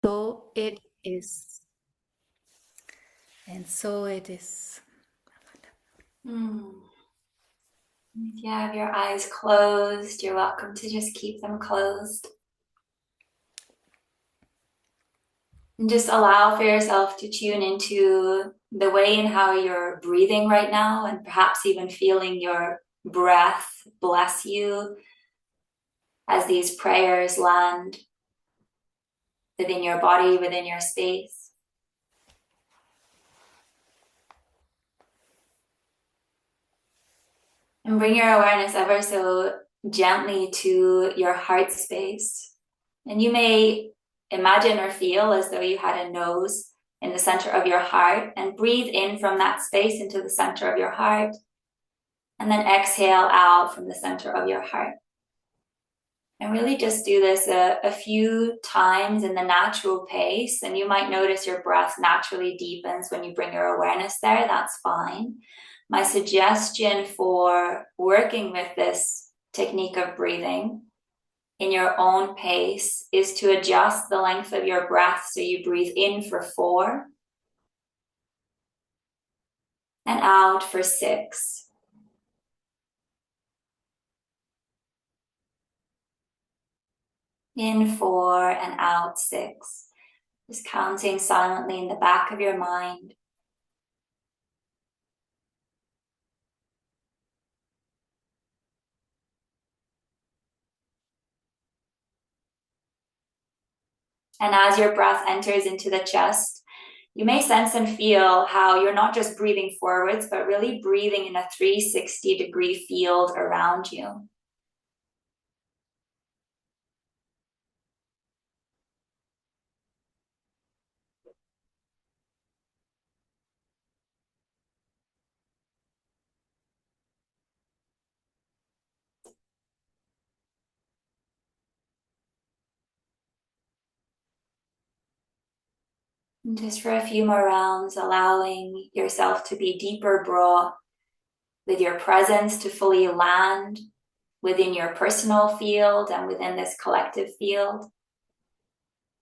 So it is. And so it is. If you have your eyes closed, you're welcome to just keep them closed. And just allow for yourself to tune into the way and how you're breathing right now, and perhaps even feeling your breath bless you as these prayers land within your body, within your space. And bring your awareness ever so gently to your heart space. And you may imagine or feel as though you had a nose in the center of your heart, and breathe in from that space into the center of your heart. And then exhale out from the center of your heart. And really just do this a few times in the natural pace. And you might notice your breath naturally deepens when you bring your awareness there. That's fine. My suggestion for working with this technique of breathing in your own pace is to adjust the length of your breath. So you breathe in for 4 and out for 6. In 4 and out 6. Just counting silently in the back of your mind. And as your breath enters into the chest, you may sense and feel how you're not just breathing forwards, but really breathing in a 360-degree field around you. And just for a few more rounds, allowing yourself to be deeper brought with your presence to fully land within your personal field and within this collective field,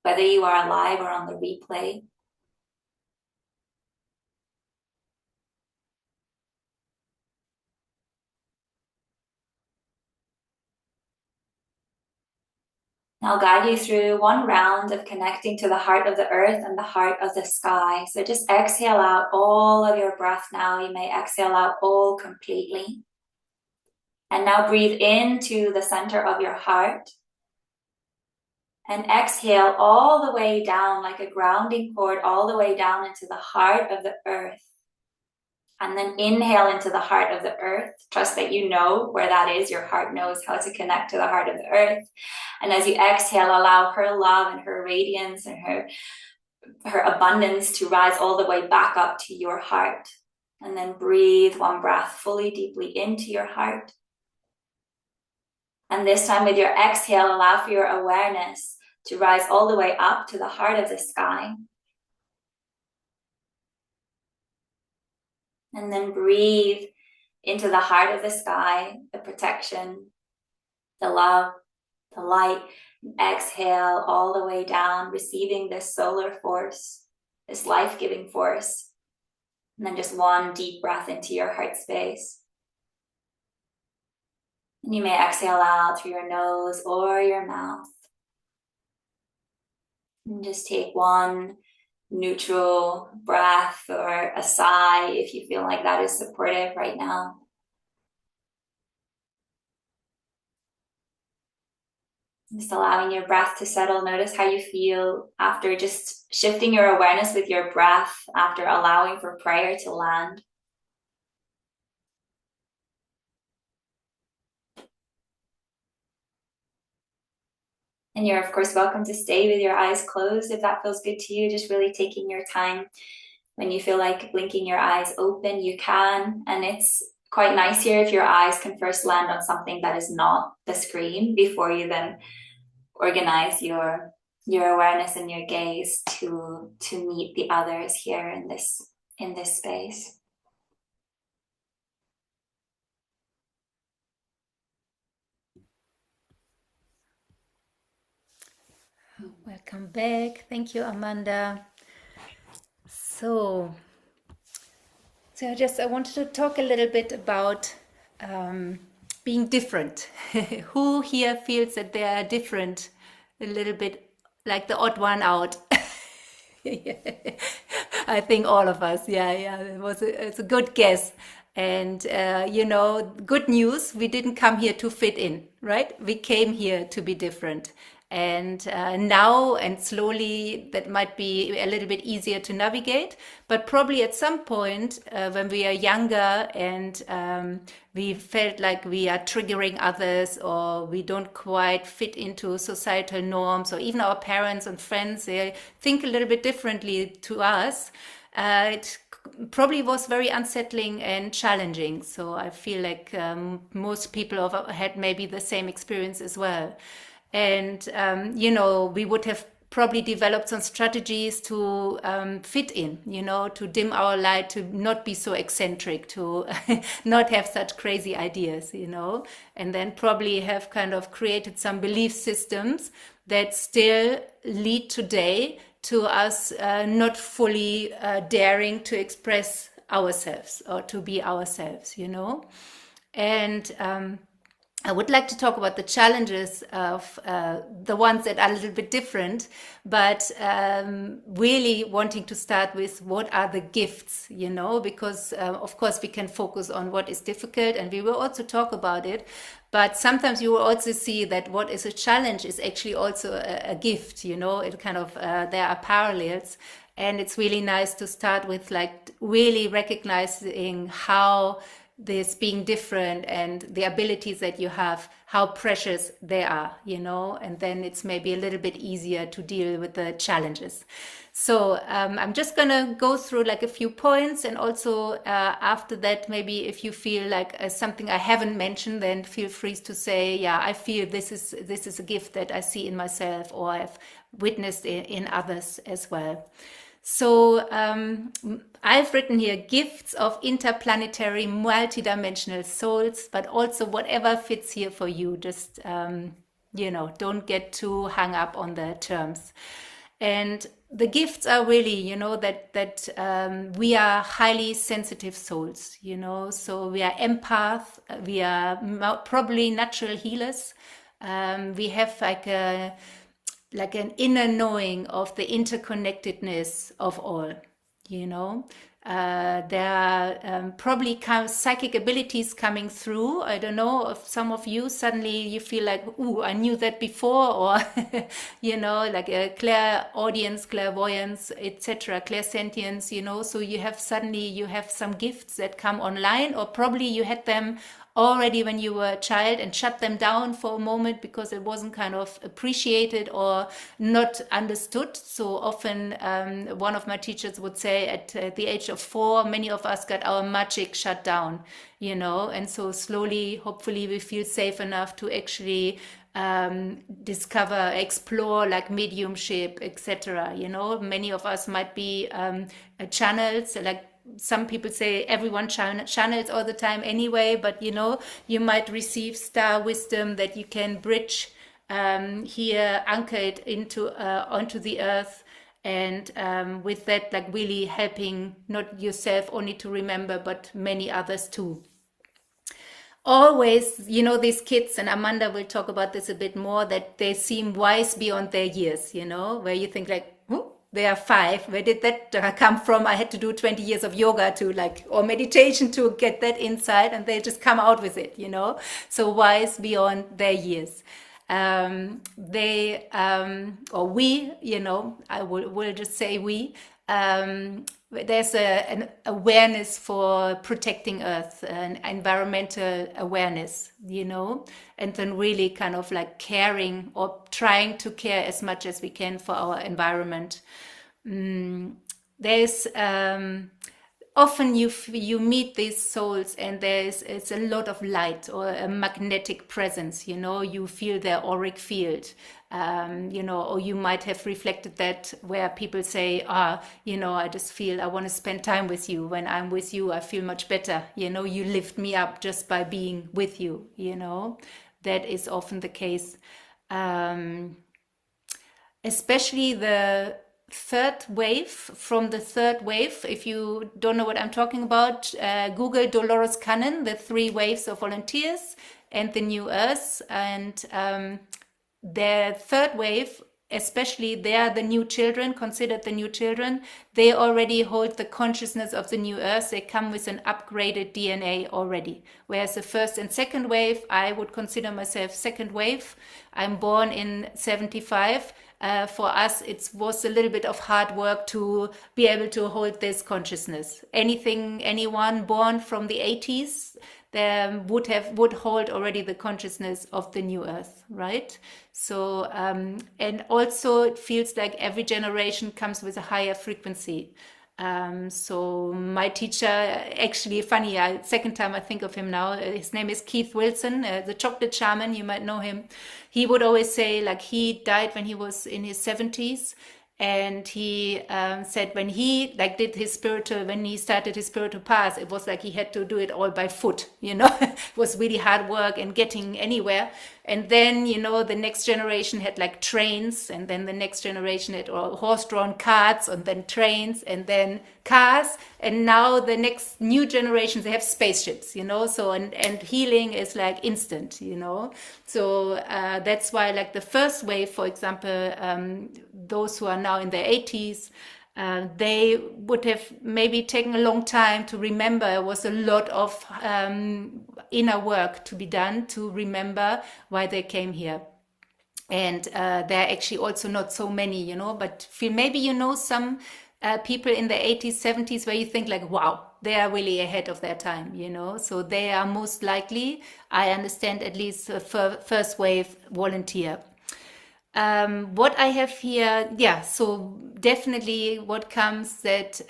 whether you are alive or on the replay. I'll guide you through one round of connecting to the heart of the earth and the heart of the sky. So just exhale out all of your breath now. You may exhale out all completely. And now breathe into the center of your heart. And exhale all the way down like a grounding cord, all the way down into the heart of the earth. And then inhale into the heart of the earth. Trust that you know where that is. Your heart knows how to connect to the heart of the earth. And as you exhale, allow her love and her radiance and her abundance to rise all the way back up to your heart. And then breathe one breath fully, deeply into your heart. And this time with your exhale, allow for your awareness to rise all the way up to the heart of the sky. And then breathe into the heart of the sky, the protection, the love, the light. Exhale all the way down, receiving this solar force, this life-giving force. And then just one deep breath into your heart space. And you may exhale out through your nose or your mouth. And just take one neutral breath or a sigh if you feel like that is supportive right now. Just allowing your breath to settle. Notice how you feel after just shifting your awareness with your breath, after allowing for prayer to land. And you're, of course, welcome to stay with your eyes closed if that feels good to you. Just really taking your time. When you feel like blinking your eyes open, you can. And it's quite nice here if your eyes can first land on something that is not the screen before you then organize your awareness and your gaze to meet the others here in this space. Welcome back. Thank you, Amanda. So, I wanted to talk a little bit about um, being different. Who here feels that they are different, a little bit like the odd one out? I think all of us. Yeah, yeah. It's a good guess. And good news. We didn't come here to fit in, right? We came here to be different. And now and slowly, that might be a little bit easier to navigate. But probably at some point, when we are younger and we felt like we are triggering others or we don't quite fit into societal norms, or even our parents and friends, they think a little bit differently to us. It probably was very unsettling and challenging. So I feel like most people have had maybe the same experience as well. And, we would have probably developed some strategies to fit in, to dim our light, to not be so eccentric, to not have such crazy ideas, and then probably have kind of created some belief systems that still lead today to us not fully daring to express ourselves or to be ourselves. And I would like to talk about the challenges of the ones that are a little bit different, but really wanting to start with what are the gifts, because of course we can focus on what is difficult and we will also talk about it. But sometimes you will also see that what is a challenge is actually also a gift, it kind of, there are parallels. And it's really nice to start with like really recognizing how this being different and the abilities that you have, how precious they are, and then it's maybe a little bit easier to deal with the challenges. So I'm just gonna go through like a few points, and also after that, maybe if you feel like something I haven't mentioned, then feel free to say, yeah, I feel this is a gift that I see in myself or I've witnessed in others as well. So I've written here gifts of interplanetary, multidimensional souls, but also whatever fits here for you. Just, don't get too hung up on the terms. And the gifts are really, that we are highly sensitive souls, so we are empath, we are probably natural healers. We have like an inner knowing of the interconnectedness of all, you know. There are probably psychic abilities coming through. I don't know if some of you suddenly you feel like, ooh, I knew that before, or like a clairaudience, clairvoyance, etc., clairsentience. So you have some gifts that come online, or probably you had them already when you were a child and shut them down for a moment because it wasn't kind of appreciated or not understood. So often, one of my teachers would say at the age of 4, many of us got our magic shut down, and so slowly, hopefully, we feel safe enough to actually discover, explore like mediumship, etc. Many of us might be channels, like some people say everyone channels all the time anyway, but you might receive star wisdom that you can bridge here, anchor it into onto the earth, and with that, like really helping not yourself only to remember, but many others too. Always, these kids, and Amanda will talk about this a bit more, that they seem wise beyond their years, where you think like, they are 5. Where did that come from? I had to do 20 years of yoga to or meditation to get that insight, and they just come out with it, So wise beyond their years. Or we, I will just say we, there's an awareness for protecting Earth, an environmental awareness, and then really kind of like caring or trying to care as much as we can for our environment. There's often you meet these souls and it's a lot of light or a magnetic presence, you feel their auric field, or you might have reflected that where people say, I just feel I want to spend time with you. When I'm with you, I feel much better. You lift me up just by being with you, that is often the case. especially the third wave. From the third wave, if you don't know what I'm talking about, Google Dolores Cannon, the three waves of volunteers and the new earth. And the third wave, especially they are the new children, considered the new children. They already hold the consciousness of the new earth. They come with an upgraded DNA already. Whereas the first and second wave, I would consider myself second wave. I'm born in 75. For us, it was a little bit of hard work to be able to hold this consciousness. Anyone born from the 80s, they would hold already the consciousness of the new earth, right? So and also it feels like every generation comes with a higher frequency. So my teacher, actually funny, second time I think of him now, his name is Keith Wilson, the chocolate shaman, you might know him. He would always say, like, he died when he was in his 70s. And he said when he like did his spiritual, when he started his spiritual path, it was like he had to do it all by foot, you know. It was really hard work and getting anywhere. And then, you know, the next generation had like trains, and then the next generation had horse-drawn carts, and then trains, and then cars, and now the next new generations, they have spaceships, you know. So and healing is like instant, you know. So that's why, like, the first wave, for example, those who are now in their 80s, they would have maybe taken a long time to remember. It was a lot of inner work to be done to remember why they came here. And there are actually also not so many, you know, but feel maybe, you know, some people in the 80s, 70s, where you think like, wow, they are really ahead of their time, you know. So they are most likely, I understand, at least first wave volunteer. What I have here, yeah, so definitely what comes that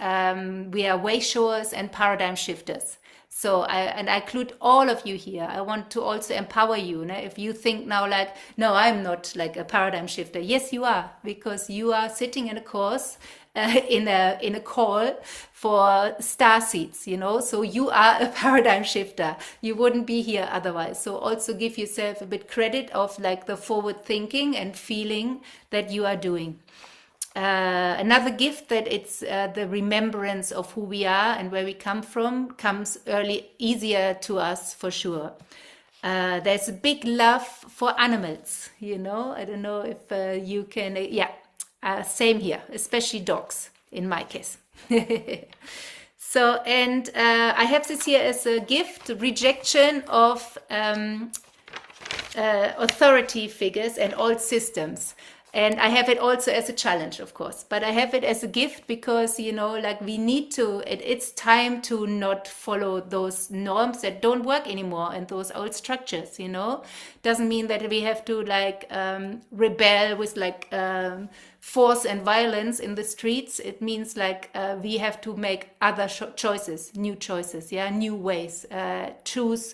we are way showers and paradigm shifters. So I include all of you here. I want to also empower you. You know? If you think now like, no, I'm not like a paradigm shifter. Yes, you are, because you are sitting in a course, in a call for star seeds, you know. So you are a paradigm shifter. You wouldn't be here otherwise. So also give yourself a bit credit of like the forward thinking and feeling that you are doing. Another gift that it's the remembrance of who we are and where we come from comes easier to us for sure. There's a big love for animals, you know. I don't know if you can, yeah, same here, especially dogs in my case. So, and I have this here as a gift, rejection of authority figures and old systems. And I have it also as a challenge, of course, but I have it as a gift because, you know, like we need to, it's time to not follow those norms that don't work anymore and those old structures, you know. Doesn't mean that we have to like rebel with like force and violence in the streets. It means like we have to make other choices, new choices, yeah, new ways, choose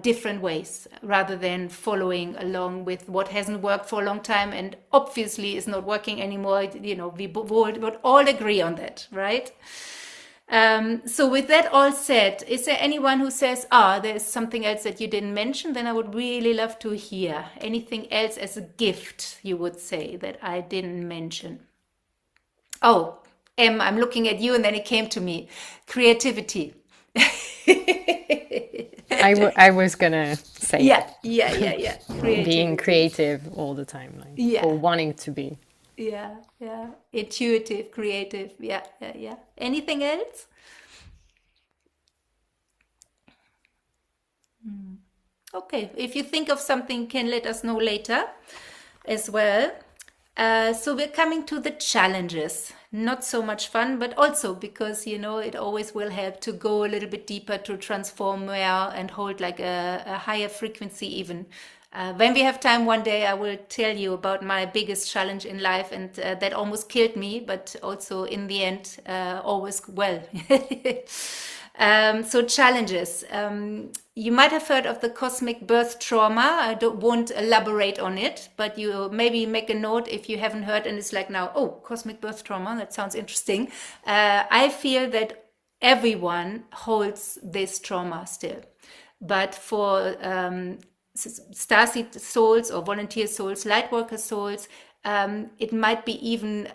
different ways rather than following along with what hasn't worked for a long time and obviously is not working anymore. You know, we would all agree on that, right? So with that all said, is there anyone who says, there's something else that you didn't mention? Then I would really love to hear anything else as a gift you would say that I didn't mention. Oh, Em, I'm looking at you and then it came to me. Creativity. I was gonna say Yeah, that. yeah. Being Creativity. creative all the time, like, or Yeah, wanting to be. yeah. Intuitive, creative. Yeah. Anything else? Okay, if you think of something, can let us know later as well. So we're coming to the challenges. Not so much fun, but also because, you know, it always will help to go a little bit deeper to transform more and hold like a higher frequency even. When we have time one day, I will tell you about my biggest challenge in life, and that almost killed me, but also in the end, always well. So challenges. You might have heard of the cosmic birth trauma. Won't elaborate on it, but you maybe make a note if you haven't heard and it's like now, oh, cosmic birth trauma, that sounds interesting. I feel that everyone holds this trauma still. But for starseed souls or volunteer souls, light worker souls, it might be even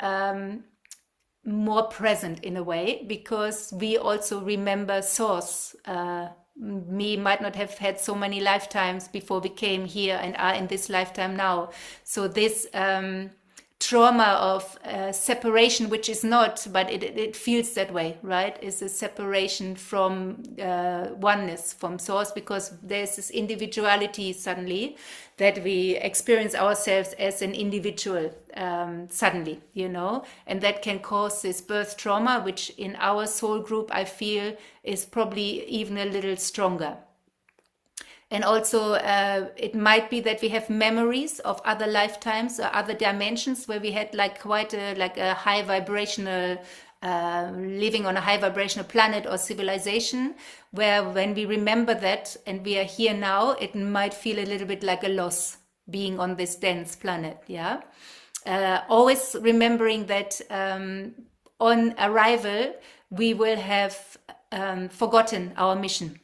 more present in a way, because we also remember source. We might not have had so many lifetimes before we came here and are in this lifetime now. So this trauma of separation, which is not, but it feels that way, right? Is a separation from oneness, from source, because there's this individuality suddenly that we experience ourselves as an individual suddenly, and that can cause this birth trauma, which in our soul group I feel is probably even a little stronger. And also, it might be that we have memories of other lifetimes or other dimensions where we had quite a high vibrational, living on a high vibrational planet or civilization, where when we remember that and we are here now, it might feel a little bit like a loss being on this dense planet. Yeah. Always remembering that on arrival, we will have forgotten our mission.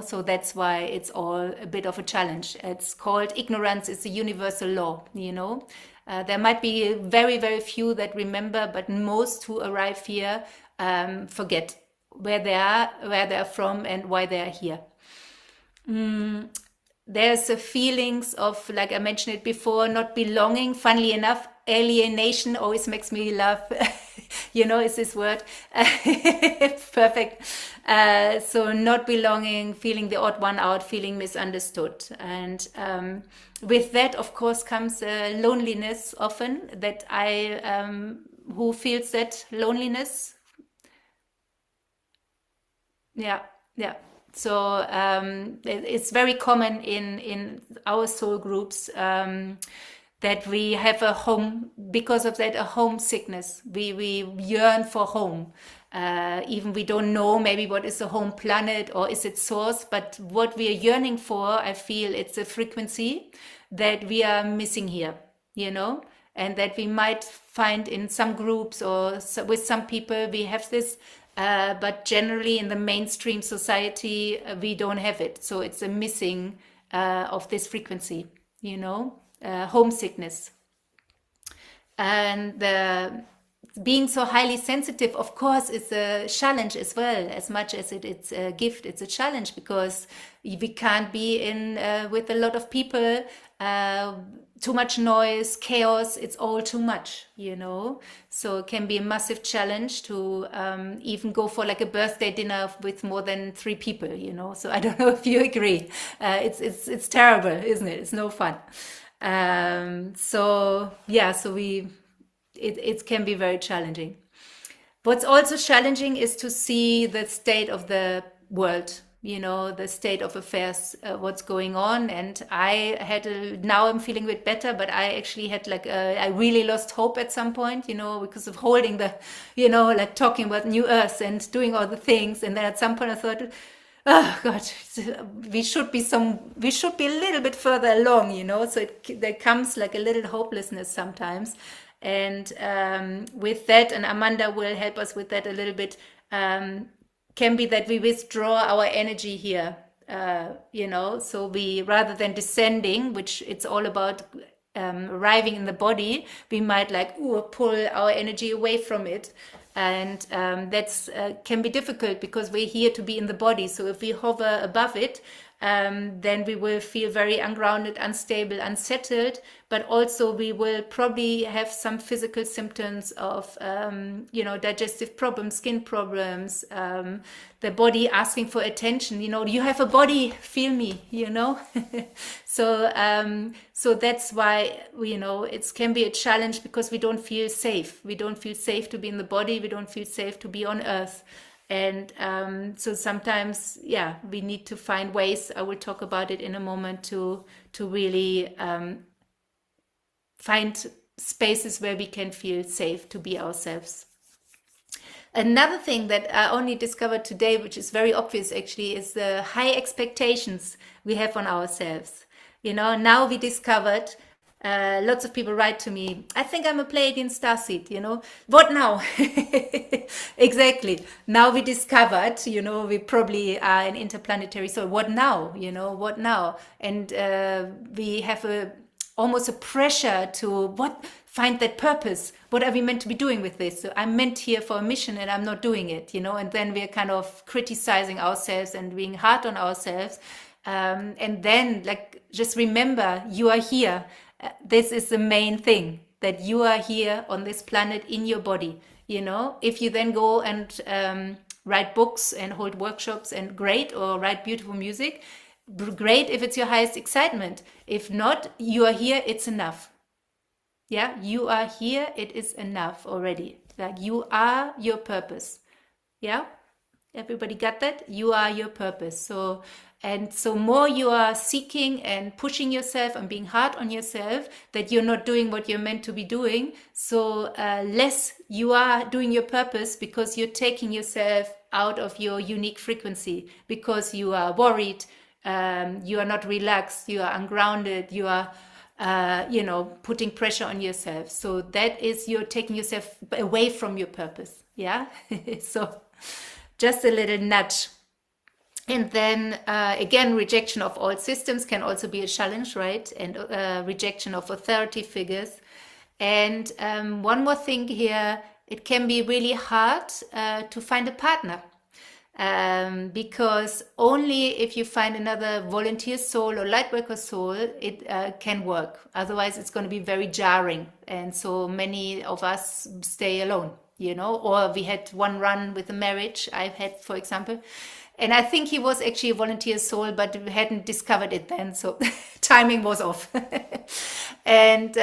So that's why it's all a bit of a challenge. It's called ignorance is a universal law. There might be very, very few that remember, but most who arrive here forget where they are from, and why they are here. There's a feelings of, like I mentioned it before, not belonging. Funnily enough, alienation always makes me laugh. Is this word. Perfect. So not belonging, feeling the odd one out, feeling misunderstood. And with that, of course, comes loneliness often, that who feels that loneliness? Yeah. So it's very common in our soul groups that we have a home, because of that, a homesickness. We yearn for home. Even we don't know maybe what is a home planet or is it source, but what we are yearning for, I feel it's a frequency that we are missing here, and that we might find in some groups or with some people we have this, but generally in the mainstream society we don't have it. So it's a missing of this frequency, homesickness. And being so highly sensitive, of course, is a challenge as well. As much as it's a gift, it's a challenge, because we can't be in with a lot of people. Too much noise, chaos, it's all too much, So it can be a massive challenge to even go for like a birthday dinner with more than 3 people, So I don't know if you agree. It's terrible, isn't it? It's no fun. It can be very challenging. What's also challenging is to see the state of the world, the state of affairs, what's going on. And now I'm feeling a bit better, but I actually had I really lost hope at some point, because of holding the, talking about New Earth and doing all the things. And then at some point I thought, oh God, we should be a little bit further along, so there comes like a little hopelessness sometimes. And with that, and Amanda will help us with that a little bit, can be that we withdraw our energy here, so we, rather than descending, which it's all about arriving in the body, we might pull our energy away from it. And that's can be difficult, because we're here to be in the body. So if we hover above it, then we will feel very ungrounded, unstable, unsettled, but also we will probably have some physical symptoms of, digestive problems, skin problems, the body asking for attention. You have a body, feel me, So that's why, it can be a challenge, because we don't feel safe. We don't feel safe to be in the body. We don't feel safe to be on Earth. And so sometimes, we need to find ways. I will talk about it in a moment, to really find spaces where we can feel safe to be ourselves. Another thing that I only discovered today, which is very obvious actually, is the high expectations we have on ourselves. Now we discovered, lots of people write to me, I think I'm a Pleiadian starseed, what now? Exactly. Now we discovered, we probably are an interplanetary soul. What now? What now? And we have almost a pressure to find that purpose. What are we meant to be doing with this? So I'm meant here for a mission and I'm not doing it, and then we're kind of criticizing ourselves and being hard on ourselves. And then just remember, you are here. This is the main thing, that you are here on this planet in your body. If you then go and write books and hold workshops, and great, or write beautiful music, great if it's your highest excitement. If not, you are here, it's enough. Yeah, you are here, it is enough already. You are your purpose. Yeah, everybody got that? You are your purpose. So more you are seeking and pushing yourself and being hard on yourself that you're not doing what you're meant to be doing, so less you are doing your purpose, because you're taking yourself out of your unique frequency, because you are worried, you are not relaxed, you are ungrounded, you are putting pressure on yourself. So that is, you're taking yourself away from your purpose. Yeah. So just a little nudge. And then again, rejection of all systems can also be a challenge, right? And rejection of authority figures. And one more thing here, it can be really hard to find a partner. Because only if you find another volunteer soul or lightworker soul, it can work. Otherwise, it's going to be very jarring. And so many of us stay alone, or we had one run with a marriage I've had, for example. And I think he was actually a volunteer soul, but we hadn't discovered it then. So timing was off. And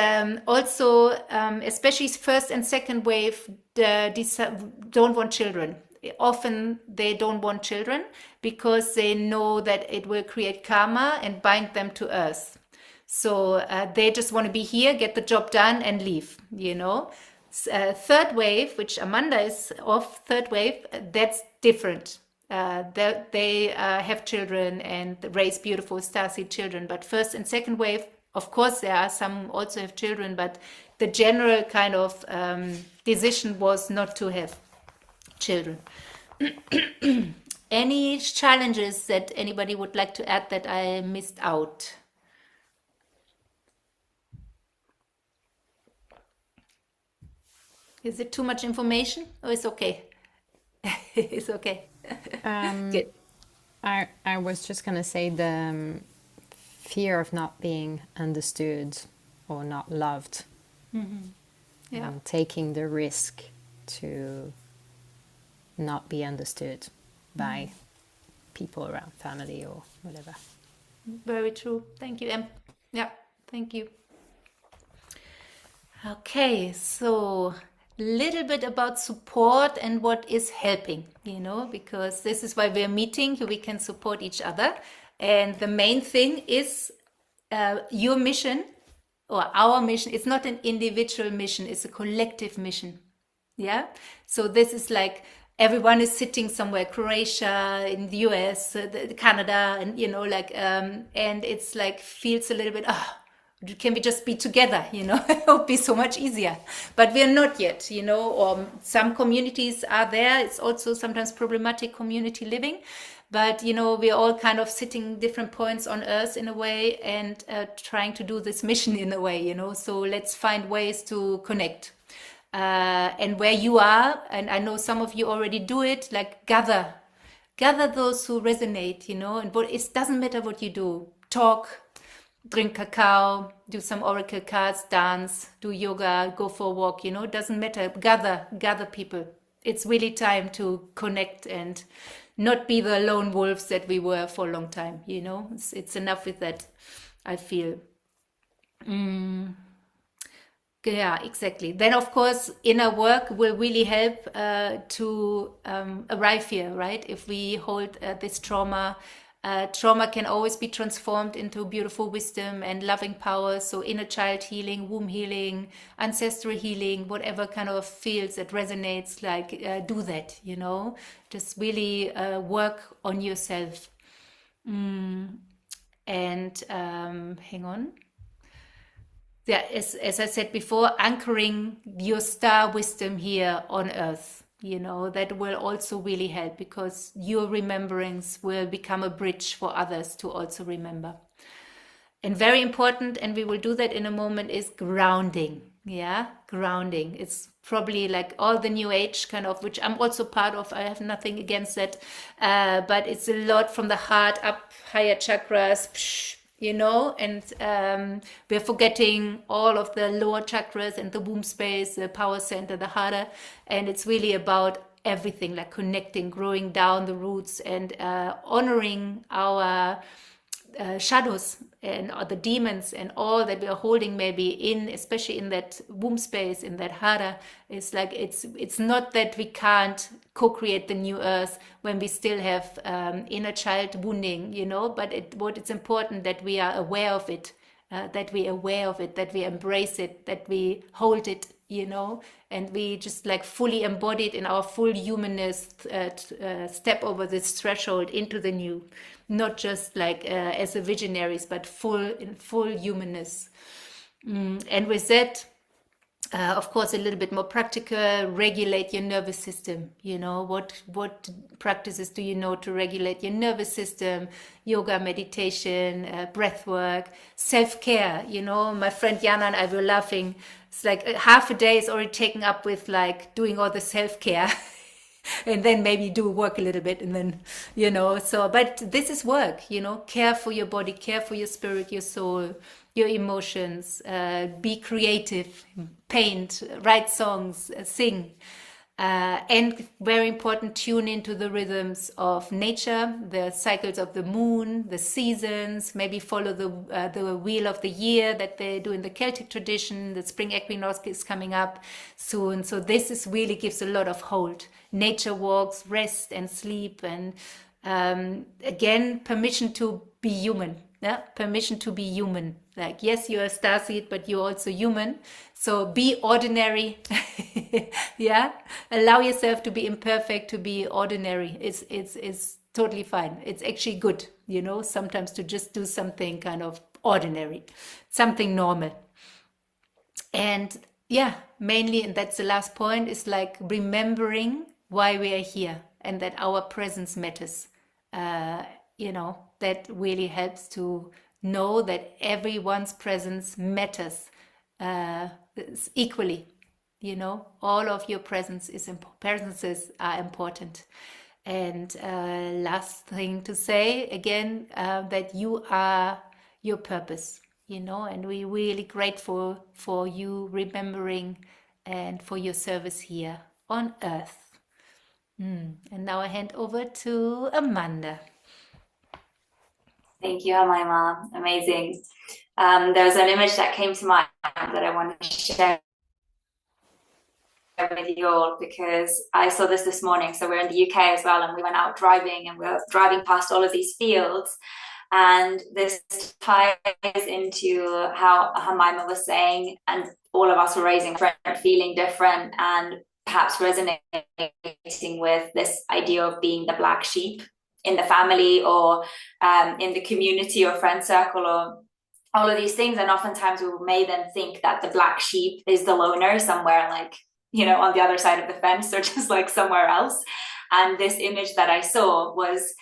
also, especially first and second wave, don't want children. Often they don't want children because they know that it will create karma and bind them to earth. So they just want to be here, get the job done and leave, Third wave, which Amanda is of, third wave, that's different. They have children and raise beautiful starseed children. But first and second wave, of course, there are some also have children, but the general kind of decision was not to have children. Any challenges that anybody would like to add that I missed out? Is it too much information, or it's okay? It's okay. Good. I was just gonna say the fear of not being understood or not loved. Mm-hmm. Yeah. And taking the risk to not be understood by people around, family or whatever. Very true. Thank you, Em. Yeah, thank you. Okay, so little bit about support and what is helping, because this is why we're meeting. We can support each other. And the main thing is your mission or our mission. It's not an individual mission, it's a collective mission. Yeah. So this is like everyone is sitting somewhere, Croatia, in the US, Canada, and and it's like feels a little bit, can we just be together? It would be so much easier. But we're not yet, or some communities are there. It's also sometimes problematic community living. But, we're all kind of sitting different points on Earth in a way and trying to do this mission in a way, So let's find ways to connect. And where you are, and I know some of you already do it, like gather those who resonate, and it doesn't matter what you do. Talk, drink cacao, do some oracle cards, dance, do yoga, go for a walk, it doesn't matter. Gather people. It's really time to connect and not be the lone wolves that we were for a long time, It's enough with that, I feel. Yeah, exactly. Then, of course, inner work will really help to arrive here, right? If we hold this trauma, trauma can always be transformed into beautiful wisdom and loving power. So inner child healing, womb healing, ancestral healing, whatever kind of feels that resonates, do that, Just really work on yourself. And hang on. Yeah, as I said before, anchoring your star wisdom here on Earth, that will also really help, because your remembrance will become a bridge for others to also remember. And very important, and we will do that in a moment, is grounding. Yeah, grounding. It's probably like all the new age kind of, which I'm also part of. I have nothing against that. But it's a lot from the heart up, higher chakras, you know, and we're forgetting all of the lower chakras and the womb space, the power center, the hara. And it's really about everything, like connecting, growing down the roots, and honoring our shadows and the demons and all that we are holding, maybe in, especially in that womb space, in that hara. It's like it's not that we can't co-create the new earth when we still have inner child wounding, you know, but it's important that we are aware of it, that we embrace it, that we hold it, you know, and we just like fully embody it in our full humanness, step over this threshold into the new, not just like as a visionaries, but in full humanness. And with that, of course, a little bit more practical, regulate your nervous system. You know, what practices do you know to regulate your nervous system? Yoga, meditation, breath work, self-care. You know, my friend Jana and I were laughing. It's like half a day is already taken up with like doing all the self-care. And then maybe do work a little bit, and then, you know, so, but this is work, you know, care for your body, care for your spirit, your soul, your emotions, be creative, paint, write songs, sing, and very important, tune into the rhythms of nature, the cycles of the moon, the seasons, maybe follow the wheel of the year that they do in the Celtic tradition. The spring equinox is coming up soon, so this is really gives a lot of hold. Nature walks, rest and sleep, and again, permission to be human. Yeah, permission to be human. Like, yes, you're a starseed, but you're also human. So be ordinary. Yeah, allow yourself to be imperfect, to be ordinary. It's totally fine. It's actually good, you know, sometimes to just do something kind of ordinary, something normal. And yeah, mainly, and that's the last point, is like remembering why we are here and that our presence matters. You know, that really helps to know that everyone's presence matters equally. You know, all of your presences are important. And last thing to say again, that you are your purpose, you know, and we're really grateful for you remembering and for your service here on Earth. And now I hand over to Amanda. Thank you, Amaima. Amazing. There's an image that came to mind that I want to share with you all, because I saw this morning. So we're in the UK as well, and we went out driving, and we were driving past all of these fields. And this ties into how Jemima was saying, and all of us were raising different, feeling different, and perhaps resonating with this idea of being the black sheep in the family, or in the community or friend circle, or all of these things. And oftentimes we may then think that the black sheep is the loner somewhere, like, you know, on the other side of the fence, or just like somewhere else. And this image that I saw was,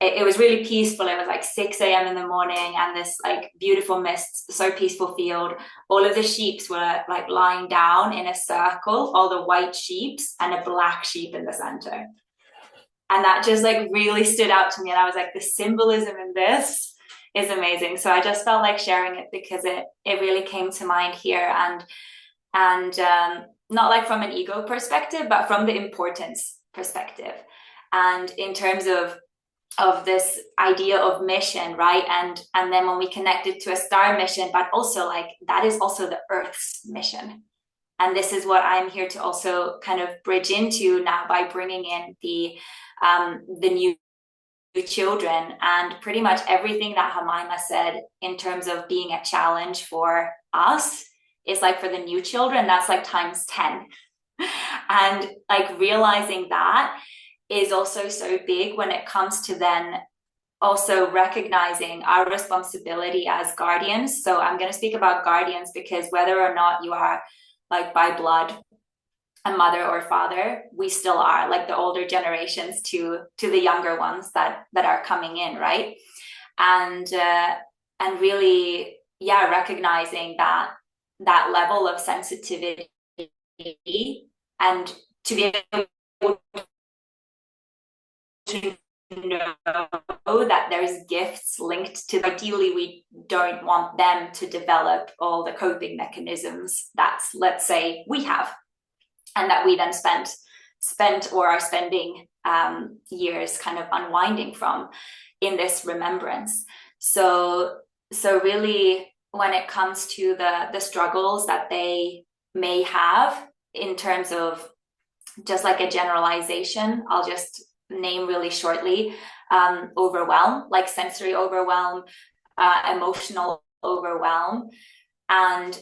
it was really peaceful. It was like 6 a.m. in the morning, and this like beautiful mist, so peaceful field. All of the sheeps were like lying down in a circle, all the white sheeps, and a black sheep in the center. And that just like really stood out to me. And I was like, the symbolism in this is amazing. So I just felt like sharing it, because it really came to mind here. And not like from an ego perspective, but from the importance perspective. And in terms of this idea of mission, right? And then when we connect it to a star mission, but also like that is also the Earth's mission. And this is what I'm here to also kind of bridge into now by bringing in the new children, and pretty much everything that Jemima said in terms of being a challenge for us is like for the new children, that's like times 10. And like realizing that is also so big when it comes to then also recognizing our responsibility as guardians. So I'm going to speak about guardians, because whether or not you are like by blood a mother or father, we still are like the older generations to the younger ones that are coming in, right? And really, yeah, recognizing that level of sensitivity, and to be able to know that there's gifts linked to, ideally we don't want them to develop all the coping mechanisms that, let's say, we have, and that we then spent or are spending years kind of unwinding from in this remembrance. So really, when it comes to the struggles that they may have in terms of, just like a generalization, I'll just name really shortly, overwhelm, like sensory overwhelm, emotional overwhelm. And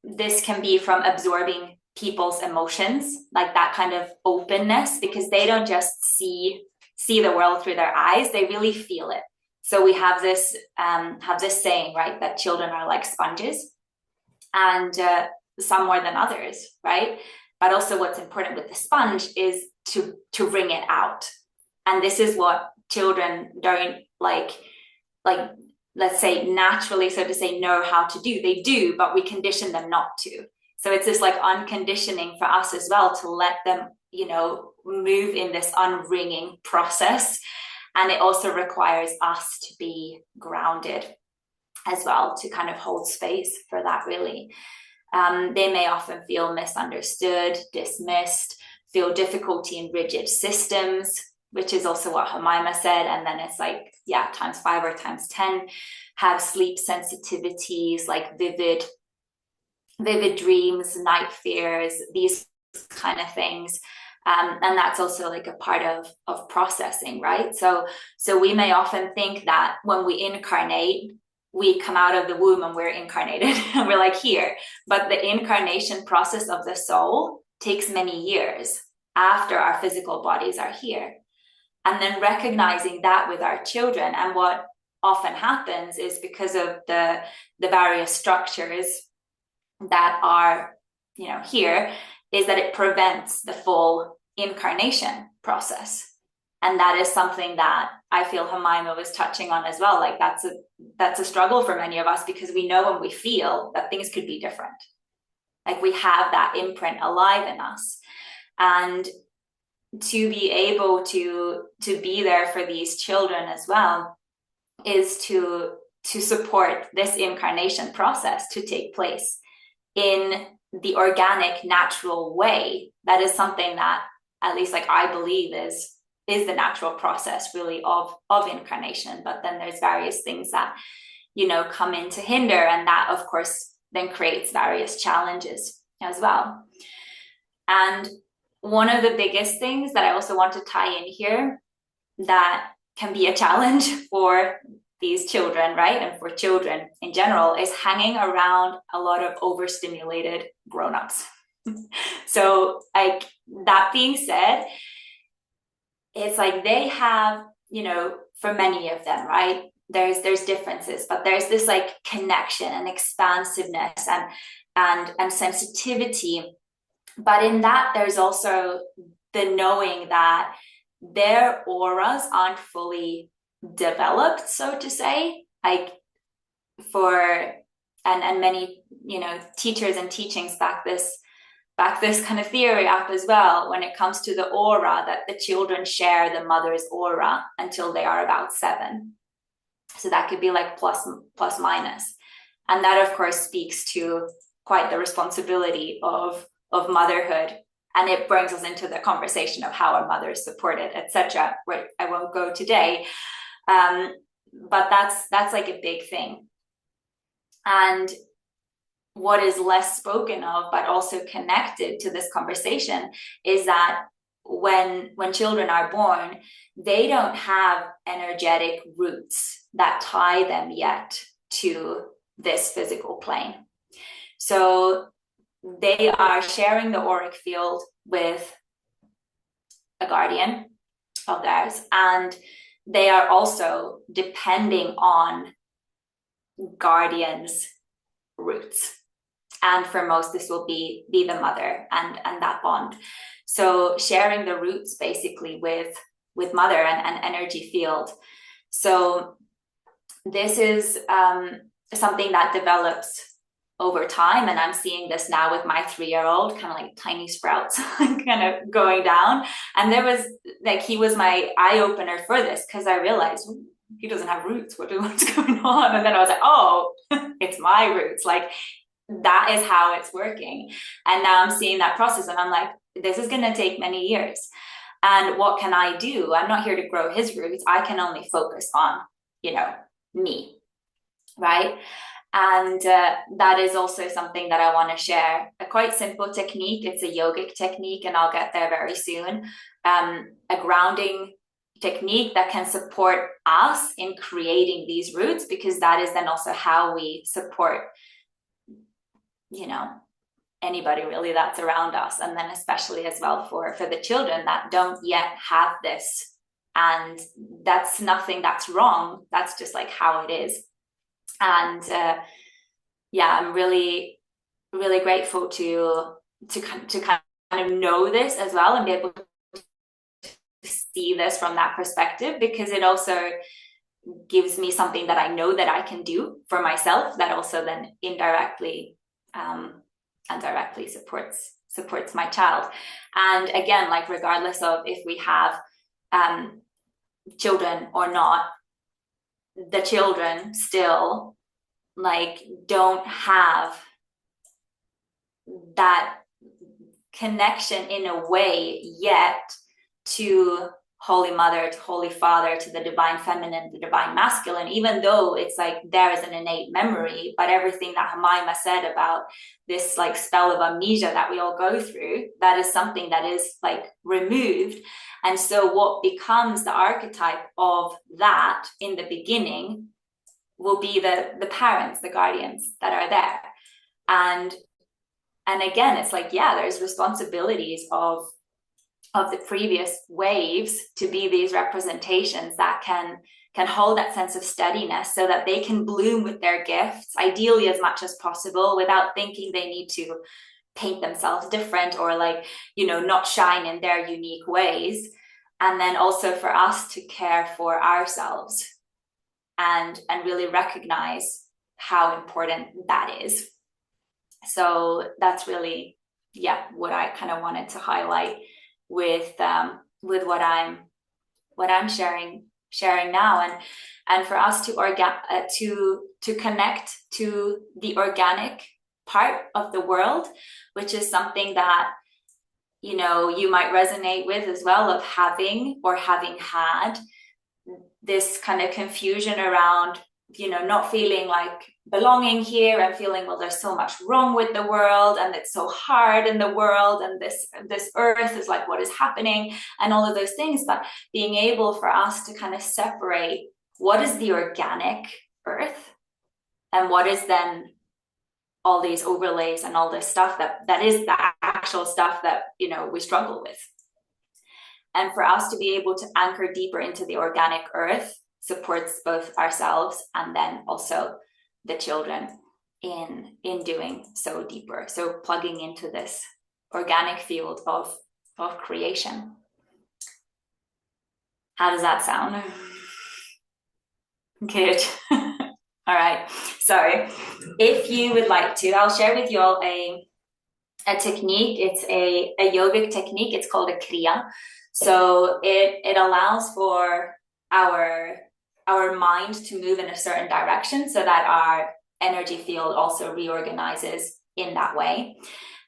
this can be from absorbing people's emotions, like that kind of openness, because they don't just see the world through their eyes, they really feel it. So we have this saying, right, that children are like sponges, and some more than others, right? But also what's important with the sponge is to wring it out. And this is what children don't like, let's say naturally, so to say, know how to do. They do, but we condition them not to. So it's this like unconditioning for us as well, to let them, you know, move in this unwringing process. And it also requires us to be grounded as well, to kind of hold space for that, really. They may often feel misunderstood, dismissed, feel difficulty in rigid systems, which is also what Jemima said. And then it's like, yeah, times 5 or times 10, have sleep sensitivities, like vivid dreams, night fears, these kind of things. And that's also like a part of processing, right? So we may often think that when we incarnate, we come out of the womb and we're incarnated and we're like here, but the incarnation process of the soul takes many years after our physical bodies are here. And then recognizing that with our children, and what often happens is, because of the various structures that are, you know, here, is that it prevents the full incarnation process. And that is something that I feel Jemima was touching on as well. Like that's a struggle for many of us, because we know and we feel that things could be different. Like we have that imprint alive in us. And to be able to be there for these children as well is to support this incarnation process to take place in the organic, natural way. That is something that, at least like I believe, is the natural process really of incarnation. But then there's various things that, you know, come in to hinder, and that of course then creates various challenges as well. And one of the biggest things that I also want to tie in here that can be a challenge for these children, right, and for children in general, is hanging around a lot of overstimulated grown-ups. So, like, that being said, it's like they have, you know, for many of them, right, there's differences, but there's this like connection and expansiveness and sensitivity. But in that, there's also the knowing that their auras aren't fully developed, so to say, like and many, you know, teachers and teachings back this kind of theory up as well, when it comes to the aura, that the children share the mother's aura until they are about 7. So that could be like plus minus. And that of course speaks to quite the responsibility of motherhood. And it brings us into the conversation of how a mother is supported, etc., where I won't go today. But that's like a big thing. And what is less spoken of, but also connected to this conversation, is that when children are born, they don't have energetic roots that tie them yet to this physical plane. So they are sharing the auric field with a guardian of theirs, and they are also depending on guardians' roots. And for most, this will be the mother and that bond. So sharing the roots basically with mother and energy field. So this is something that develops over time, and I'm seeing this now with my 3-year-old, kind of like tiny sprouts kind of going down. And there was like, he was my eye-opener for this, because I realized he doesn't have roots. What's going on? And then I was like, oh, it's my roots. Like, that is how it's working. And now I'm seeing that process, and I'm like, this is going to take many years. And what can I do? I'm not here to grow his roots. I can only focus on, me, right? And that is also something that I want to share. A quite simple technique. It's a yogic technique, and I'll get there very soon. A grounding technique that can support us in creating these roots, because that is then also how we support, anybody really that's around us. And then especially as well for the children that don't yet have this. And that's nothing that's wrong. That's just like how it is. And I'm really, really grateful to kind of know this as well, and be able to see this from that perspective, because it also gives me something that I know that I can do for myself, that also then indirectly and directly supports my child. And again, like, regardless of if we have children or not, the children still like don't have that connection in a way yet to Holy Mother, to Holy Father, to the divine feminine, the divine masculine, even though it's like there is an innate memory. But everything that Jemima said about this like spell of amnesia that we all go through, that is something that is like removed. And so what becomes the archetype of that in the beginning will be the parents, the guardians that are there. And again, it's like, there's responsibilities of the previous waves to be these representations that can hold that sense of steadiness, so that they can bloom with their gifts, ideally as much as possible, without thinking they need to paint themselves different or like, not shine in their unique ways. And then also for us to care for ourselves and really recognize how important that is. So that's really, what I kind of wanted to highlight with what I'm sharing now, and for us to connect to the organic part of the world, which is something that you might resonate with as well, of having had this kind of confusion around not feeling like belonging here, and feeling, well, there's so much wrong with the world, and it's so hard in the world, and this earth is like, what is happening, and all of those things. But being able for us to kind of separate what is the organic earth and what is then all these overlays and all this stuff that is the actual stuff that we struggle with. And for us to be able to anchor deeper into the organic earth supports both ourselves and then also the children in doing so deeper. So plugging into this organic field of creation. How does that sound? Good. All right. So if you would like to, I'll share with you all a technique. It's a yogic technique. It's called a kriya. So it allows for our mind to move in a certain direction, so that our energy field also reorganizes in that way.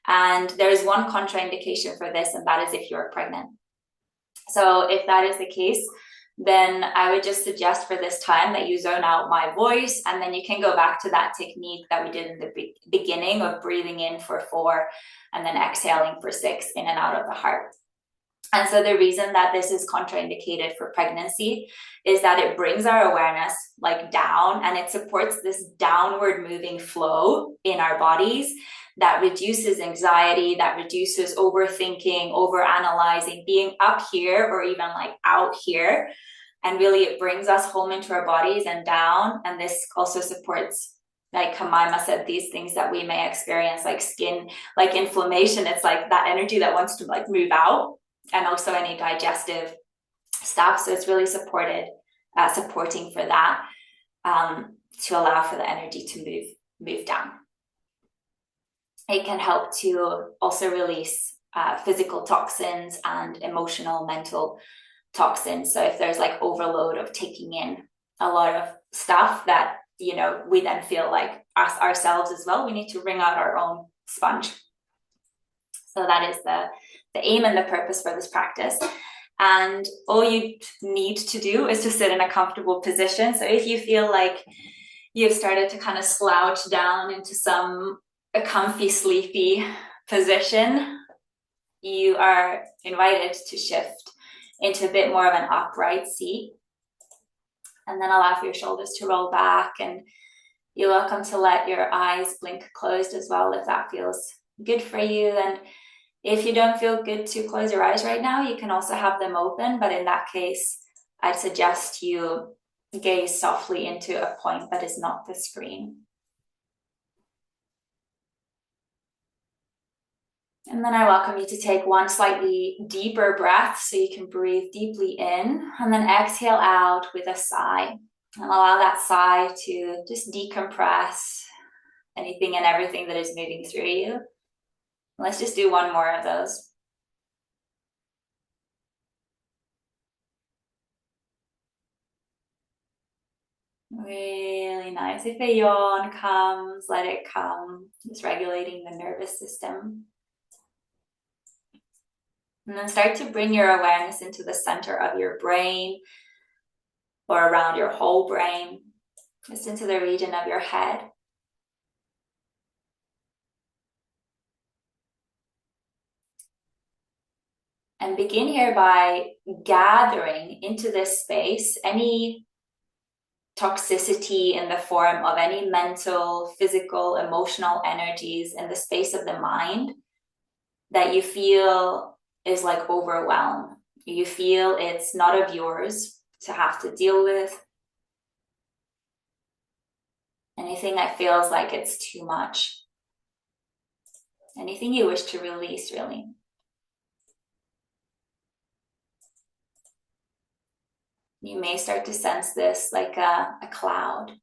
And there's one contraindication for this, and that is if you're pregnant. So if that is the case, then I would just suggest for this time that you zone out my voice, and then you can go back to that technique that we did in the beginning of breathing in for 4 and then exhaling for 6 in and out of the heart. And so the reason that this is contraindicated for pregnancy is that it brings our awareness like down, and it supports this downward moving flow in our bodies that reduces anxiety, that reduces overthinking, overanalyzing, being up here or even like out here. And really it brings us home into our bodies and down. And this also supports, like Jemima said, these things that we may experience, like skin, like inflammation. It's like that energy that wants to like move out, and also any digestive stuff. So it's really supporting for that. to allow for the energy to move down. It can help to also release physical toxins and emotional, mental toxins. So if there's like overload of taking in a lot of stuff that, you know, we then feel like ourselves as well, we need to wring out our own sponge. So that is the aim and the purpose for this practice. And all you need to do is to sit in a comfortable position. So if you feel like you've started to kind of slouch down into a comfy, sleepy position, you are invited to shift into a bit more of an upright seat. And then allow for your shoulders to roll back, and you're welcome to let your eyes blink closed as well if that feels good for you. And if you don't feel good to close your eyes right now, you can also have them open, but in that case, I'd suggest you gaze softly into a point that is not the screen. And then I welcome you to take one slightly deeper breath so you can breathe deeply in, and then exhale out with a sigh. And allow that sigh to just decompress anything and everything that is moving through you. Let's just do one more of those. Really nice. If a yawn comes, let it come. Just regulating the nervous system. And then start to bring your awareness into the center of your brain or around your whole brain, just into the region of your head. And begin here by gathering into this space any toxicity in the form of any mental, physical, emotional energies in the space of the mind that you feel is like overwhelm. You feel it's not of yours to have to deal with. Anything that feels like it's too much. Anything you wish to release, really. You may start to sense this like a cloud.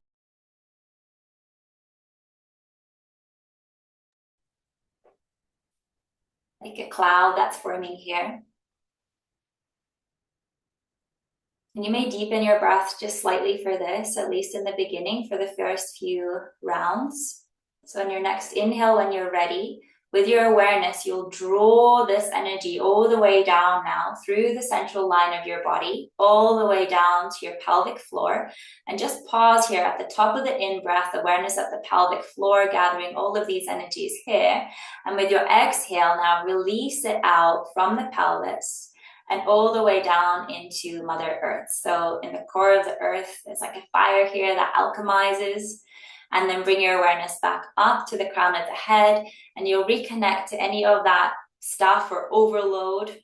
Like a cloud that's forming here. And you may deepen your breath just slightly for this, at least in the beginning, for the first few rounds. So on your next inhale, when you're ready, with your awareness, you'll draw this energy all the way down now through the central line of your body, all the way down to your pelvic floor. And just pause here at the top of the in-breath, awareness of the pelvic floor, gathering all of these energies here. And with your exhale now, release it out from the pelvis and all the way down into Mother Earth. So in the core of the earth, there's like a fire here that alchemizes. And then bring your awareness back up to the crown of the head, and you'll reconnect to any of that stuff or overload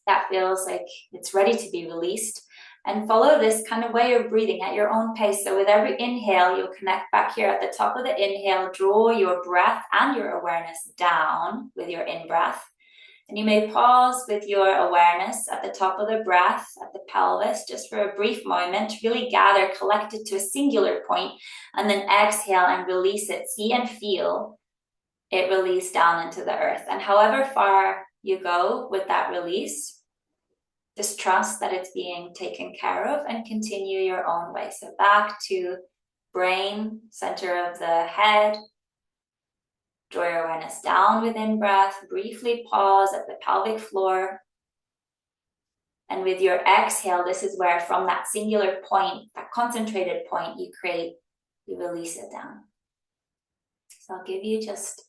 that feels like it's ready to be released. And follow this kind of way of breathing at your own pace. So with every inhale, you'll connect back here at the top of the inhale, draw your breath and your awareness down with your in-breath. And you may pause with your awareness at the top of the breath, at the pelvis, just for a brief moment, really gather, collect it to a singular point, and then exhale and release it. See and feel it release down into the earth. And however far you go with that release, just trust that it's being taken care of and continue your own way. So back to brain, center of the head. Draw your awareness down with in-breath, briefly pause at the pelvic floor. And with your exhale, this is where from that singular point, that concentrated point you release it down. So I'll give you just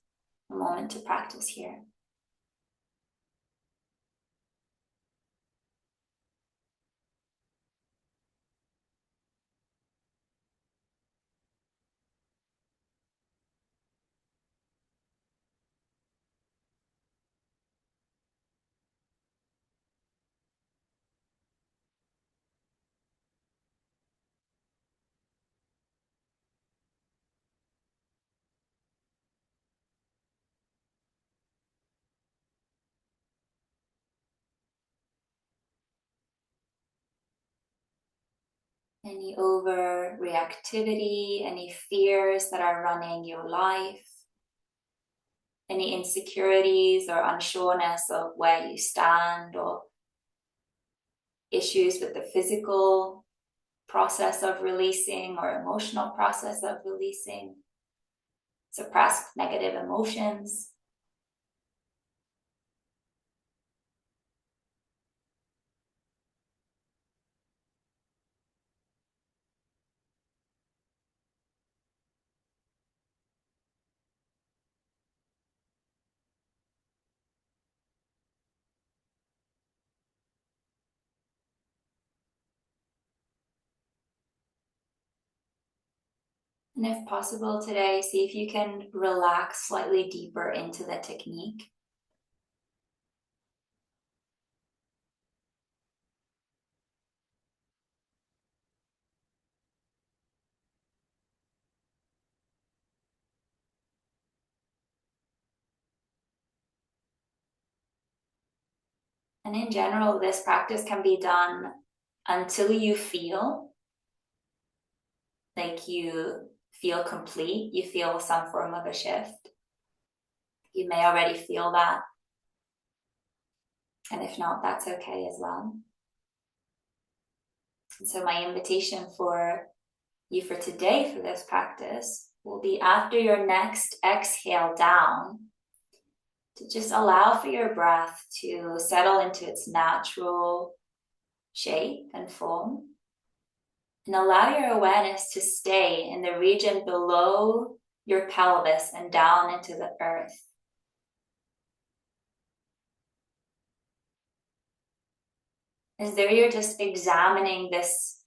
a moment to practice here. any overreactivity, any fears that are running your life, any insecurities or unsureness of where you stand, or issues with the physical process of releasing or emotional process of releasing, suppressed negative emotions. And if possible today, see if you can relax slightly deeper into the technique. And in general, this practice can be done until you feel like you feel complete, you feel some form of a shift. You may already feel that. And if not, that's okay as well. And so my invitation for you for today for this practice will be, after your next exhale down, to just allow for your breath to settle into its natural shape and form. And allow your awareness to stay in the region below your pelvis and down into the earth. As though you're just examining this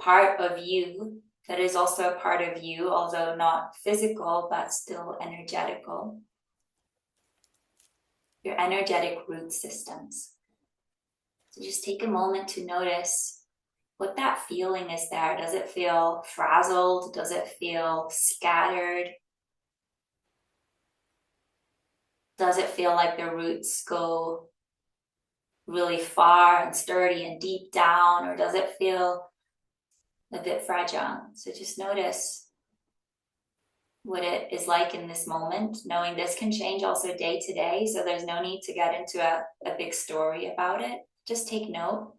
part of you that is also a part of you, although not physical, but still energetical. Your energetic root systems. So just take a moment to notice what that feeling is there. Does it feel frazzled? Does it feel scattered? Does it feel like the roots go really far and sturdy and deep down, or does it feel a bit fragile? So just notice what it is like in this moment, knowing this can change also day to day, so there's no need to get into a big story about it. Just take note.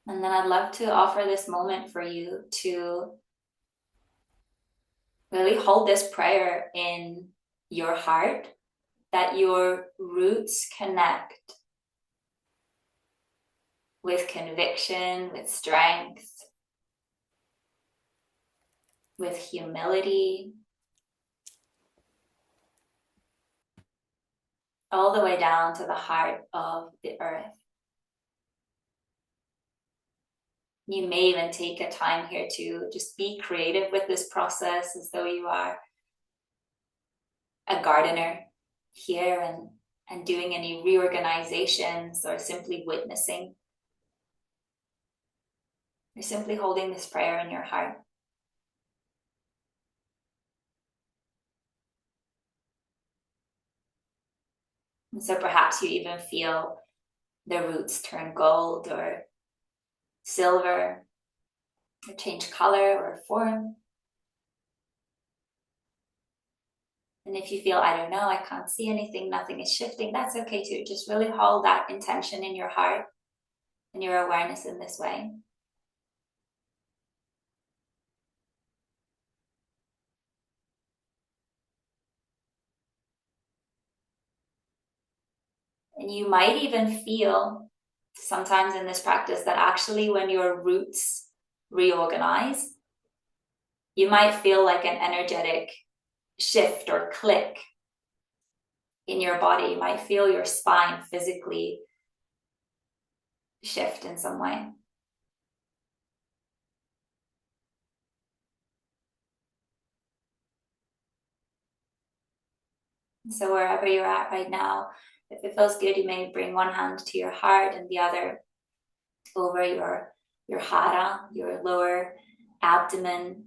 And then I'd love to offer this moment for you to really hold this prayer in your heart, that your roots connect with conviction, with strength, with humility, all the way down to the heart of the earth. You may even take a time here to just be creative with this process, as though you are a gardener here and doing any reorganizations, or simply witnessing. You're simply holding this prayer in your heart. And so perhaps you even feel the roots turn gold or silver, or change color or form. And if you feel, I don't know, I can't see anything, nothing is shifting, that's okay too. Just really hold that intention in your heart and your awareness in this way. And you might even feel sometimes in this practice that actually when your roots reorganize, you might feel like an energetic shift or click in your body. You might feel your spine physically shift in some way. So wherever you're at right now, if it feels good, you may bring one hand to your heart and the other over your hara, your lower abdomen.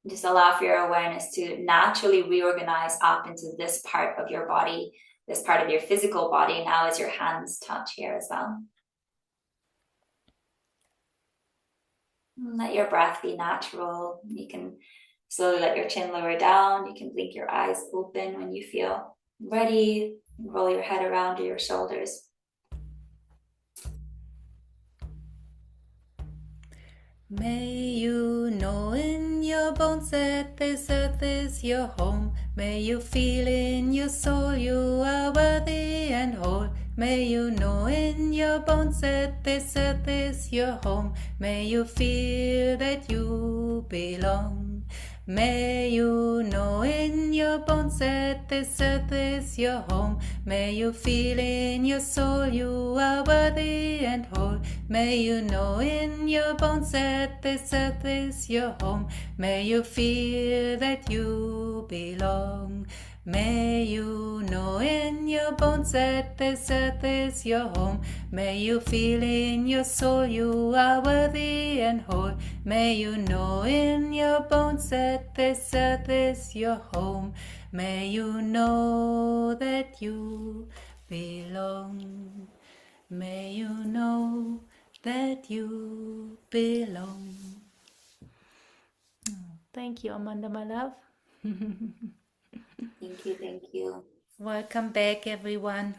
Just allow for your awareness to naturally reorganize up into this part of your body, this part of your physical body now as your hands touch here as well. Let your breath be natural. You can slowly let your chin lower down. You can blink your eyes open when you feel ready. Roll your head around to your shoulders. May you know in your bones that this earth is your home. May you feel in your soul you are worthy and whole. May you know in your bones that this earth is your home. May you feel that you belong. May you know in your bones that this earth is your home. May you feel in your soul you are worthy and whole. May you know in your bones that this earth is your home. May you feel that you belong. May you know in your bones that this earth is your home. May you feel in your soul you are worthy and whole. May you know in your bones that this earth is your home. May you know that you belong. May you know that you belong. Thank you, Amanda, my love. Thank you, thank you. Welcome back, everyone.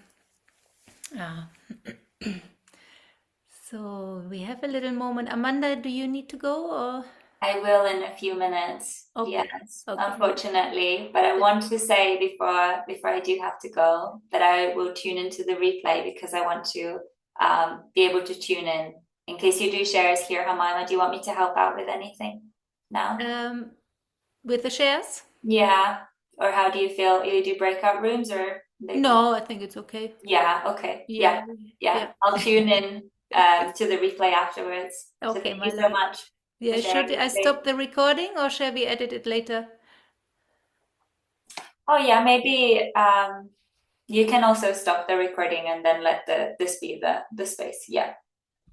So we have a little moment. Amanda, do you need to go or? I will in a few minutes. Okay. Yes, Okay. unfortunately. But I want to say before I do have to go that I will tune into the replay because I want to be able to tune in case you do shares here, Hamima. Do you want me to help out with anything now? With the shares? Yeah. Or how do you feel? You do breakout rooms or they can... No, I think it's okay. Yeah, okay. Yeah. Yeah. I'll tune in to the replay afterwards. So Okay, thank my you so love. much for Yeah, sharing should the I space. stop the recording or shall we edit it later? Oh yeah, maybe you can also stop the recording and then let this be the space. Yeah.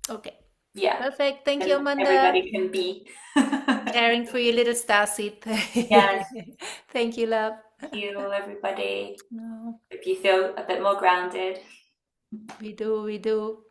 Okay. Yeah. Perfect. Thank you, And Amanda. everybody can be. Sharing for your little star seed. Yes. Thank you, love. Thank you, everybody. No, If you feel a bit more grounded. we do.